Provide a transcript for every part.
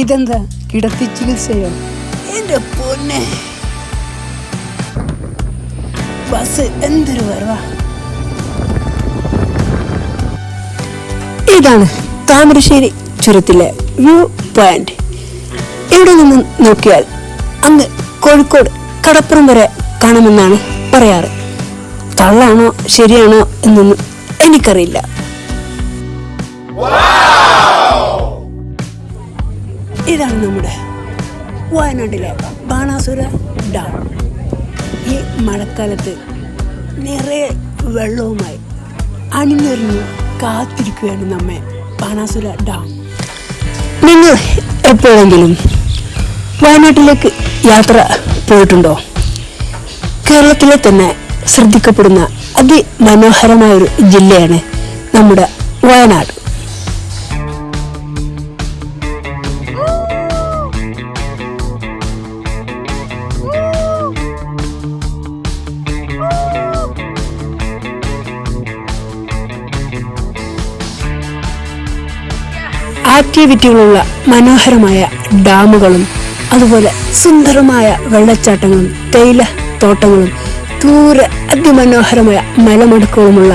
ഇതെന്താ കിടത്തി ചികിത്സയോ? എന്റെ പൊന്നെ, ബസ് എന്തൊരു വരവാ. ഇതാണ് താമരശ്ശേരി ചുരത്തിലെ വ്യൂ പോയിന്റ്. ഇവിടെ നിന്ന് നോക്കിയാൽ അങ്ങ് കോഴിക്കോട് കടപ്പുറം വരെ കാണുമെന്നാണ് പറയാറ്. തള്ളാണോ ശരിയാണോ എന്നൊന്നും എനിക്കറിയില്ല. ഇതാണ് നമ്മുടെ വയനാട്ടിലെ ബാണാസുര ഡാം. ഈ മഴക്കാലത്ത് നിറയെ വെള്ളവുമായി അണിഞ്ഞൊരുങ്ങി കാത്തിരിക്കുകയാണ് നമ്മെ ബാണാസുര ഡാം. നിങ്ങൾ എപ്പോഴെങ്കിലും വയനാട്ടിലേക്ക് യാത്ര പോയിട്ടുണ്ടോ? കേരളത്തിലെ തന്നെ ശ്രദ്ധിക്കപ്പെടുന്ന അതിമനോഹരമായൊരു ജില്ലയാണ് നമ്മുടെ വയനാട്. ആക്ടിവിറ്റികളുള്ള മനോഹരമായ ഡാമുകളും അതുപോലെ സുന്ദരമായ വെള്ളച്ചാട്ടങ്ങളും തേയില തോട്ടങ്ങളും ദൂരെ അതിമനോഹരമായ മലമടുക്കുകളുമുള്ള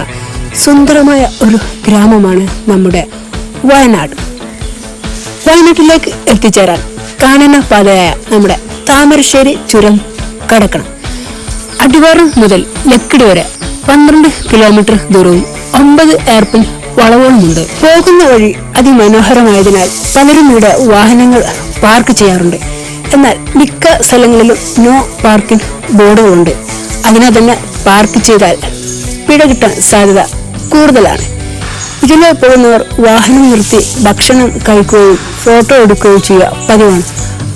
സുന്ദരമായ ഒരു ഗ്രാമമാണ് നമ്മുടെ വയനാട്. വയനാട്ടിലേക്ക് എത്തിച്ചേരാൻ കാനന പാതയായ നമ്മുടെ താമരശ്ശേരി ചുരം കടക്കണം. അടിവാരം മുതൽ ലക്കിടി വരെ 12 കിലോമീറ്റർ ദൂരവും 9 എയർപിൻ വളവുകളുമുണ്ട്. പോകുന്ന വഴി അതിമനോഹരമായതിനാൽ പലരും ഇവിടെ വാഹനങ്ങൾ പാർക്ക് ചെയ്യാറുണ്ട്. എന്നാൽ മിക്ക സ്ഥലങ്ങളിലും നോ പാർക്കിംഗ് ബോർഡുകളുണ്ട്. അതിനാൽ തന്നെ പാർക്ക് ചെയ്താൽ പിഴ കിട്ടാൻ സാധ്യത കൂടുതലാണ്. ഇതിലെ പോകുന്നവർ വാഹനം നിർത്തി ഭക്ഷണം കഴിക്കുകയും ഫോട്ടോ എടുക്കുകയും ചെയ്യുക പതിവാണ്.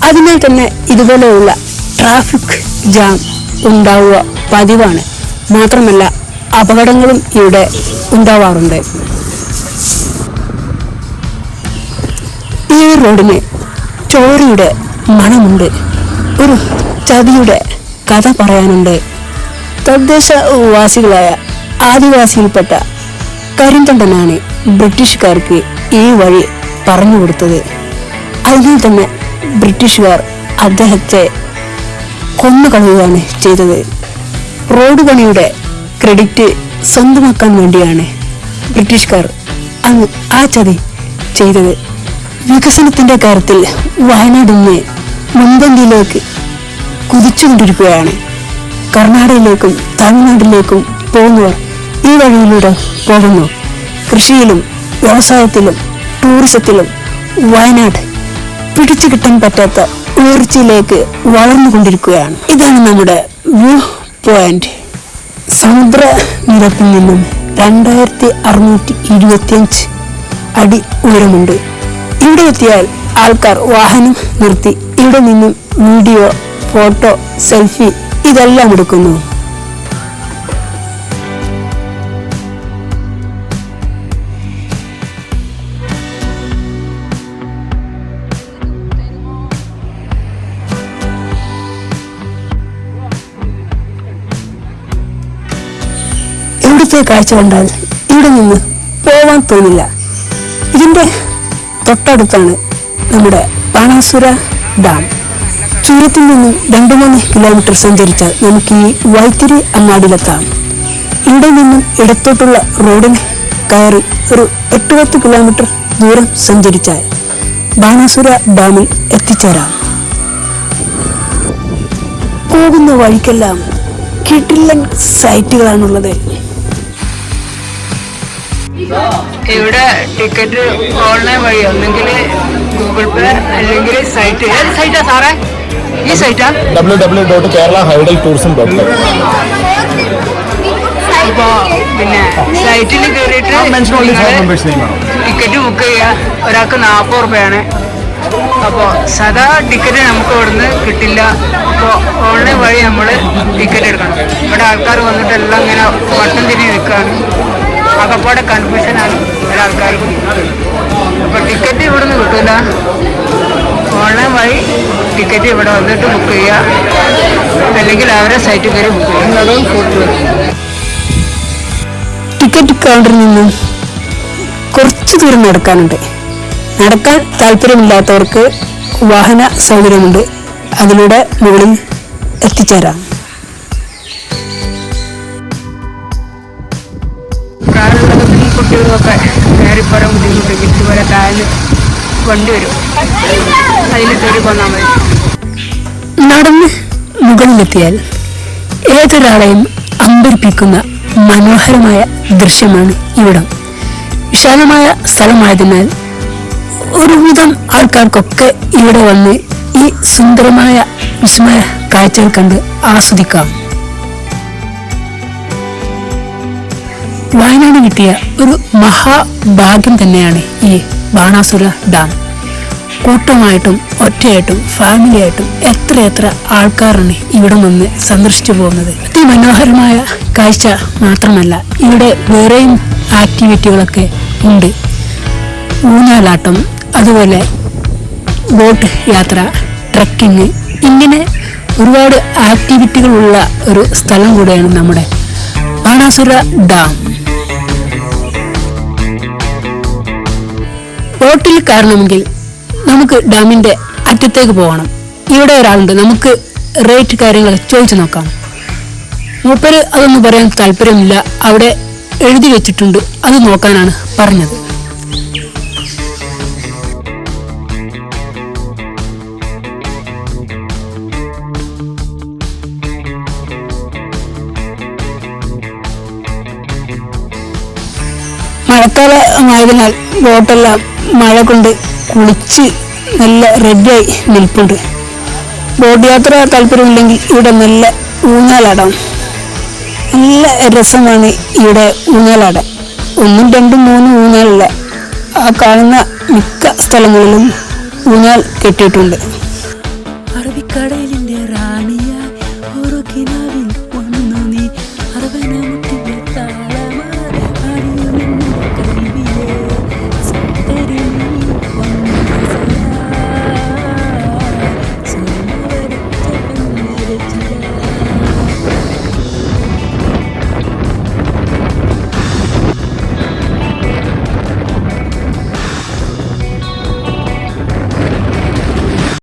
അതിനാൽ തന്നെ ഇതുപോലെയുള്ള ട്രാഫിക് ജാം ഉണ്ടാവുക പതിവാണ്. മാത്രമല്ല അപകടങ്ങളും ഇവിടെ ഉണ്ടാവാറുണ്ട്. ഈ റോഡിന് ചോരയുടെ മണമുണ്ട്. ഒരു ചതിയുടെ കഥ പറയാനുണ്ട്. തദ്ദേശവാസികളായ ആദിവാസിയിൽപ്പെട്ട കരിന്തണ്ടനാണ് ബ്രിട്ടീഷുകാർക്ക് ഈ വഴി പറഞ്ഞു കൊടുത്തത്. അതിനാൽ തന്നെ ബ്രിട്ടീഷുകാർ അദ്ദേഹത്തെ കൊന്നുകളയുകയാണ് ചെയ്തത്. റോഡ് പണിയുടെ ക്രെഡിറ്റ് സ്വന്തമാക്കാൻ വേണ്ടിയാണ് ബ്രിട്ടീഷുകാർ അന്ന് ആ ചതി ചെയ്തത്. വികസനത്തിന്റെ കാര്യത്തിൽ വയനാട് ഇന്ന് മുൻപന്തിയിലേക്ക് കുതിച്ചുകൊണ്ടിരിക്കുകയാണ്. കർണാടകയിലേക്കും തമിഴ്നാട്ടിലേക്കും പോകുന്നവർ ഈ വഴിയിലൂടെ പോകുന്നു. കൃഷിയിലും വ്യവസായത്തിലും ടൂറിസത്തിലും വയനാട് പിടിച്ചു കിട്ടാൻ പറ്റാത്ത ഉയർച്ചയിലേക്ക് വളർന്നുകൊണ്ടിരിക്കുകയാണ്. ഇതാണ് നമ്മുടെ വ്യൂ പോയിന്റ്. സമുദ്ര നിരപ്പിൽ നിന്നും 2625 അടി ഉയരമുണ്ട്. ഇവിടെ എത്തിയാൽ ആൾക്കാർ വാഹനം നിർത്തി ഇവിടെ നിന്നും വീഡിയോ, ഫോട്ടോ, സെൽഫി ഇതെല്ലാം എടുക്കുന്നു. ഇവിടുത്തെ കാഴ്ച കണ്ടാൽ ഇവിടെ നിന്ന് പോവാൻ തോന്നില്ല. ഇതിന്റെ തൊട്ടടുത്താണ് നമ്മുടെ ബാണാസുര ഡാം. ചുരത്തിൽ നിന്നും 2-3 കിലോമീറ്റർ സഞ്ചരിച്ചാൽ നമുക്ക് ഈ വൈത്തിരി അങ്ങാടിയിലെത്താം. ഇവിടെ നിന്നും ഇടത്തോട്ടുള്ള റോഡിന് കയറി ഒരു 8-10 കിലോമീറ്റർ ദൂരം സഞ്ചരിച്ചാൽ ബാണാസുര ഡാമിൽ എത്തിച്ചേരാം. പോകുന്ന വഴിക്കെല്ലാം കിടിലൻ സൈറ്റുകളാണുള്ളത്. ഇവിടെ ടിക്കറ്റ് ഓൺലൈൻ വഴി ഒന്നെങ്കിൽ ഗൂഗിൾ പേ അല്ലെങ്കിൽ സൈറ്റ്. ഏത് സൈറ്റാ സാറേ? ഈ സൈറ്റാ www.keralahighlighttourism.com. അപ്പോൾ പിന്നെ സൈറ്റിൽ കയറിയിട്ട് ടിക്കറ്റ് ബുക്ക് ചെയ്യുക. ഒരാൾക്ക് 40 രൂപയാണ്. അപ്പോൾ സാധാ ടിക്കറ്റ് നമുക്ക് ഇവിടുന്ന് കിട്ടില്ല. അപ്പോൾ ഓൺലൈൻ വഴി നമ്മൾ ടിക്കറ്റ് എടുക്കണം. ഇവിടെ ആൾക്കാർ വന്നിട്ട് എല്ലാം ഇങ്ങനെ വട്ടം തിരിഞ്ഞ് നിൽക്കുകയാണ്. അകപ്പാടെ കൺഫ്യൂഷനാണ് പല ആൾക്കാർക്കും. അപ്പോൾ ടിക്കറ്റ് ഇവിടുന്ന് കിട്ടില്ല. ഓൺലൈൻ വഴി ടിക്കറ്റ് ഇവിടെ വന്നിട്ട് ബുക്ക് ചെയ്യുക, അല്ലെങ്കിൽ അവരെ സൈറ്റിൽ കയറി ബുക്ക് ചെയ്യുക. ടിക്കറ്റ് കൗണ്ടറിൽ നിന്നും കുറച്ച് ദൂരം നടക്കാനുണ്ട്. നടക്കാൻ താല്പര്യമില്ലാത്തവർക്ക് വാഹന സൗകര്യമുണ്ട്. അതിലൂടെ മുകളിൽ എത്തിച്ചേരാം. പ്രായമുള്ളവർക്കും കുട്ടികൾക്കൊക്കെ കയറിപ്പോരാൻ ബുദ്ധിമുട്ട്. ഇതുപോലെ താഴെ വണ്ടി വരും, അതിൽ കയറി പോന്നാൽ മതി. നടന്ന് മുകളിലെത്തിയാൽ ഏതൊരാളെയും അമ്പരിപ്പിക്കുന്ന മനോഹരമായ ദൃശ്യമാണ് ഇവിടം. വിശാലമായ സ്ഥലമായതിനാൽ ഒരുവിധം ആൾക്കാർക്കൊക്കെ ഇവിടെ വന്ന് ഈ സുന്ദരമായ വിസ്മയ കാഴ്ചകൾ കണ്ട് ആസ്വദിക്കാം. വയനാട് കിട്ടിയ ഒരു മഹാഭാഗ്യം തന്നെയാണ് ഈ ബാണാസുര ഡാം. കൂട്ടമായിട്ടും ഒറ്റയായിട്ടും ഫാമിലിയായിട്ടും എത്ര ആൾക്കാരാണ് ഇവിടെ വന്ന് സന്ദർശിച്ചു പോകുന്നത്. അതിമനോഹരമായ കാഴ്ച മാത്രമല്ല, ഇവിടെ വേറെയും ആക്ടിവിറ്റികളൊക്കെ ഉണ്ട്. ഊഞ്ഞാലാട്ടം, അതുപോലെ ബോട്ട് യാത്ര, ട്രക്കിങ്, ഇങ്ങനെ ഒരുപാട് ആക്ടിവിറ്റികളുള്ള ഒരു സ്ഥലം കൂടെയാണ് നമ്മുടെ ബാണാസുര ഡാം. ബോട്ടിൽ കയറണമെങ്കിൽ നമുക്ക് ഡാമിന്റെ അറ്റത്തേക്ക് പോകണം. ഇവിടെ ഒരാളുണ്ട്, നമുക്ക് റേറ്റ് കാര്യങ്ങളൊക്കെ ചോദിച്ചു നോക്കാം. മൂപ്പര് അതൊന്നും പറയാൻ താല്പര്യമില്ല, അവിടെ എഴുതി വെച്ചിട്ടുണ്ട്, അത് നോക്കാനാണ് പറഞ്ഞത്. മഴക്കാലമായതിനാൽ ബോട്ടെല്ലാം മഴ കൊണ്ട് കുളിച്ച് നല്ല റെഡിയായി നിൽപ്പുണ്ട്. ബോട്ട് യാത്ര താല്പര്യമില്ലെങ്കിൽ ഇവിടെ നല്ല ഊഞ്ഞാലാടാം. നല്ല രസമാണ് ഇവിടെ ഊഞ്ഞാലാടാൻ. 1, 2, 3 ഊഞ്ഞാലല്ല, ആ കാണുന്ന മിക്ക സ്ഥലങ്ങളിലും ഊഞ്ഞാൽ കെട്ടിയിട്ടുണ്ട്.